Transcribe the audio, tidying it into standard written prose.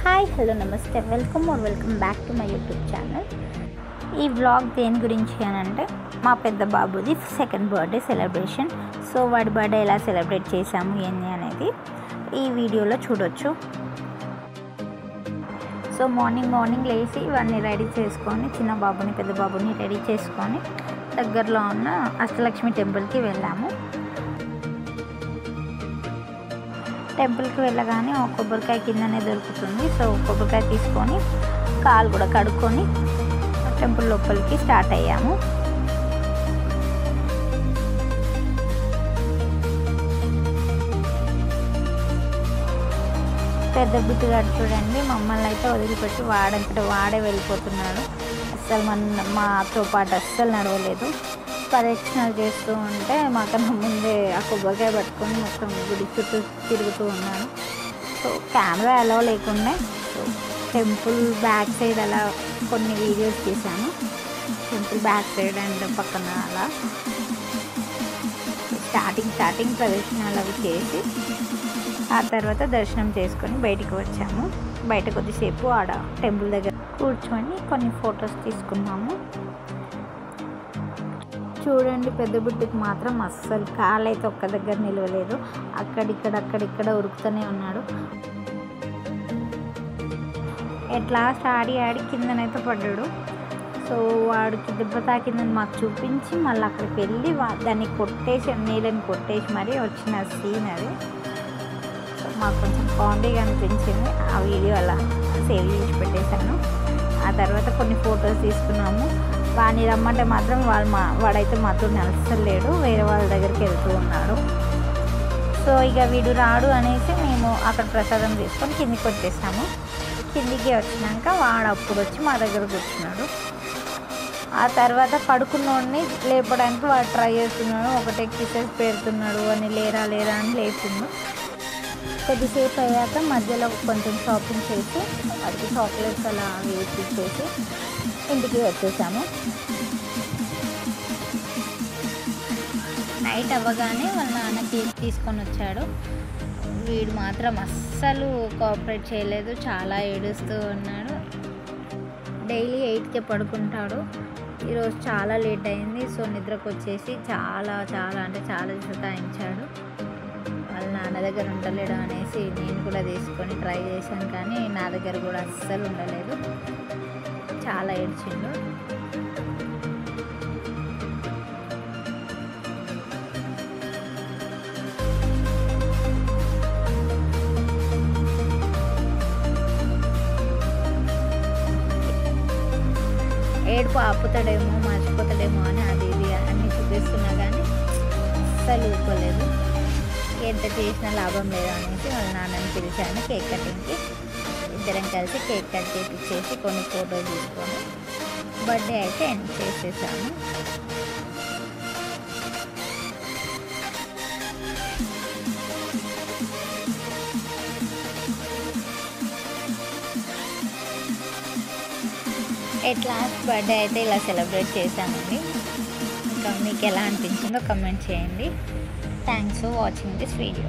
Hi hello నమస్తే welcome back to my YouTube channel. ఈ vlog దేని గురించి అని అంటే మా పెద్ద బాబుది సెకండ్ బర్త్డే సెలబ్రేషన్. సో వాడి బర్త్డే ఎలా సెలబ్రేట్ చేసాము ఏంది అనేది ఈ వీడియోలో చూడొచ్చు. సో మార్నింగ్ లేచి ఇవన్నీ రెడీ చేసుకొని చిన్న బాబుని పెద్ద బాబుని రెడీ చేసుకొని దగ్గరలో ఉన్న అష్టలక్ష్మి టెంపుల్కి వెళ్ళాము. టెంపుల్కి వెళ్ళగానే ఒక కొబ్బరికాయ కిందనే దొరుకుతుంది. సో కొబ్బరికాయ తీసుకొని కాలు కూడా కడుక్కొని టెంపుల్ లోపలికి స్టార్ట్ అయ్యాము. పెద్ద బిడ్డగాడు చూడండి మమ్మల్ని అయితే వదిలిపెట్టి వాడంతట వాడే వెళ్ళిపోతున్నాడు. అస్సలు మాతో పాటు అస్సలు నడవలేదు. ప్రదక్షిణలు చేస్తూ ఉంటే మాకన్నా ముందే ఆ కొబ్బరికాయ పట్టుకొని మొత్తం గుడి చుట్టూ తిరుగుతూ ఉన్నాను. సో కెమెరా అలౌ లేకుండా సో టెంపుల్ బ్యాక్ సైడ్ అలా కొన్ని వీడియోస్ తీసాను. టెంపుల్ బ్యాక్ సైడ్ అండ్ పక్కన అలా స్టార్టింగ్ ప్రదక్షిణాలు అవి చేసి ఆ తర్వాత దర్శనం చేసుకొని బయటికి వచ్చాము. బయట కొద్దిసేపు ఆడ టెంపుల్ దగ్గర కూర్చొని కొన్ని ఫొటోస్ తీసుకున్నాము. చూడండి పెద్ద బిడ్డకి మాత్రం అస్సలు కాలైతే ఒక్క దగ్గర నిలవలేదు. అక్కడిక్కడ ఉరుకుతూనే ఉన్నాడు. లాస్ట్ ఆడి కిందనైతే పడ్డాడు. సో వాడికి దెబ్బ తాకిందని మాకు చూపించి మళ్ళీ అక్కడికి వెళ్ళి దాన్ని కొట్టేసి నీళ్ళని కొట్టేసి మరీ వచ్చిన సీన్ అది. సో మాకు కొంచెం కామెడీగా అనిపించింది. ఆ వీడియో అలా సేవ్ చేసి పెట్టేశాను. ఆ తర్వాత కొన్ని ఫొటోస్ తీసుకున్నాము. వాడిని రమ్మంటే మాత్రం వాడైతే మాతో నడుస్తలేడు, వేరే వాళ్ళ దగ్గరికి వెళ్తూ ఉన్నాడు. సో ఇక వీడు రాడు అనేసి మేము అక్కడ ప్రసాదం తీసుకొని కిందికి వచ్చేసాము. కిందికి వచ్చినాక వాడు అప్పుడు వచ్చి మా దగ్గర కూర్చున్నాడు. ఆ తర్వాత పడుకున్నోడిని లేపడానికి వాడు ట్రై చేస్తున్నాడు. ఒకటే కిసెస్ పెడుతున్నాడు అని లేరా అని లేపుండు. కొద్దిసేపు అయ్యాక మధ్యలో కొంచెం షాపింగ్ చేసి వాటికి చాక్లెట్స్ అలా వేసి ఇంటికి వచ్చేసాము. నైట్ అవ్వగానే వాళ్ళ నాన్న కేక్ తీసుకొని వచ్చాడు. వీడు మాత్రం అస్సలు కోఆపరేట్ చేయలేదు, చాలా ఏడుస్తూ ఉన్నాడు. డైలీ 8కే పడుకుంటాడు. ఈరోజు చాలా లేట్ అయింది. సో నిద్రకు వచ్చేసి చాలా సతాయించాడు. వాళ్ళ నాన్న దగ్గర ఉండలేడు అనేసి నేను కూడా తీసుకొని ట్రై చేశాను, కానీ నా దగ్గర కూడా అస్సలు ఉండలేదు. చాలా ఏడ్చిండు. ఏడుపు ఆపుతాడేమో మర్చిపోతాడేమో అని అది ఇది అన్నీ చూపిస్తున్నా కానీ అస్సలు ఊరుకోలేదు. ఎంత చేసినా లాభం లేదు అనేసి వాళ్ళ నాన్నని పిలిచాను కేక్ కటింగ్కి. ఇద్దరం కలిసి కేక్ కట్ చేపించేసి కొన్ని ఫోటోలు తీసుకొని బర్త్డే అయితే ఎండ్ చేసేసాము. లాస్ట్ బర్త్డే అయితే ఇలా సెలబ్రేట్ చేశామండి. ఇంకా మీకు ఎలా అనిపించిందో కమెంట్ చేయండి. Thanks for watching this video.